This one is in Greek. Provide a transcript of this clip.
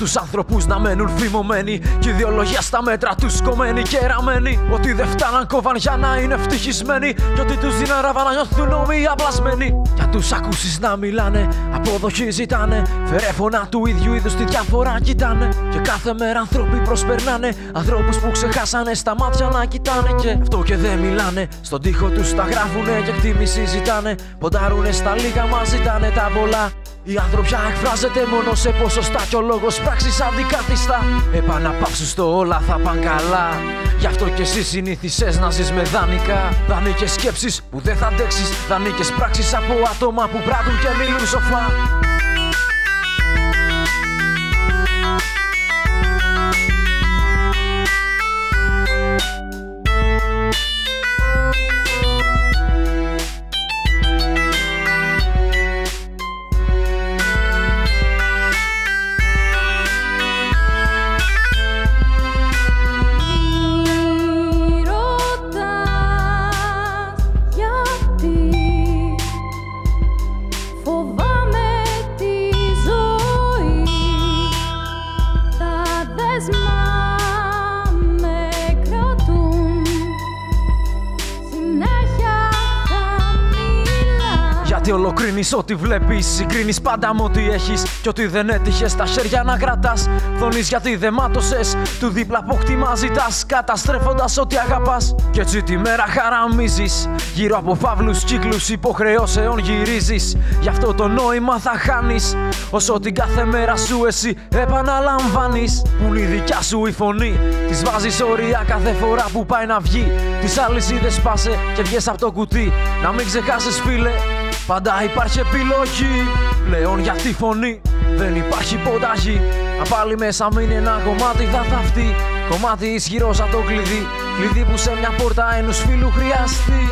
τους άνθρωπους να μένουν φημωμένοι κι ιδεολογία στα μέτρα τους κομμένοι και ραμμένοι. Ότι δεν φτάναν κόβαν για να είναι ευτυχισμένοι κι ότι τους δίναν ράβα να νιώθουν όμοιοι απλασμένοι. Για τους ακούσεις να μιλάνε, αποδοχή ζητάνε, φερέφωνα του ίδιου είδους τη διαφορά κοιτάνε. Και κάθε μέρα άνθρωποι προσπερνάνε, ανθρώπους που ξεχάσανε στα μάτια να κοιτάνε. Και αυτό και δεν μιλάνε, στον τοίχο τους τα γράφουνε και εκτίμηση ζητάνε. Ποντάρουνε στα λίγα, μας ζητάνε τα πολλά. Η ανθρωπιά εκφράζεται μόνο σε ποσοστά κι ο λόγος πράξης αντικαθιστά. Επαναπαύσου στο όλα θα παν καλά. Γι' αυτό κι εσύ συνήθισες να ζεις με δανεικά. Δανεικές σκέψεις που δεν θα αντέξεις, δανεικές πράξεις από άτομα που πράττουν και μιλούν σοφά. Γιατί ολοκλίνεις ό,τι βλέπεις, συγκρίνεις πάντα με ό,τι έχεις. Κι ό,τι δεν έτυχε στα χέρια να κρατάς. Φθονείς γιατί δεν μάτωσες, του δίπλα αποκτήμα ζητάς, καταστρέφοντας ό,τι αγαπάς. Κι έτσι τη μέρα χαραμίζεις, γύρω από φαύλους κύκλους υποχρεώσεων γυρίζεις. Γι' αυτό το νόημα θα χάνεις, όσο την κάθε μέρα σου εσύ επαναλαμβάνεις. Που είναι η δικιά σου η φωνή, της βάζεις όρια κάθε φορά που πάει να βγει. Τις αλυσίδες σπάσε και βγες από το κουτί. Να μην ξεχάσεις φίλε, πάντα υπάρχει επιλογή. Πλέον για τη φωνή δεν υπάρχει πονταγή. Αν πάλι μέσα μείνει ένα κομμάτι θα θαυτεί. Κομμάτι ισχυρό σαν το κλειδί. Κλειδί που σε μια πόρτα ενός φίλου χρειαστεί.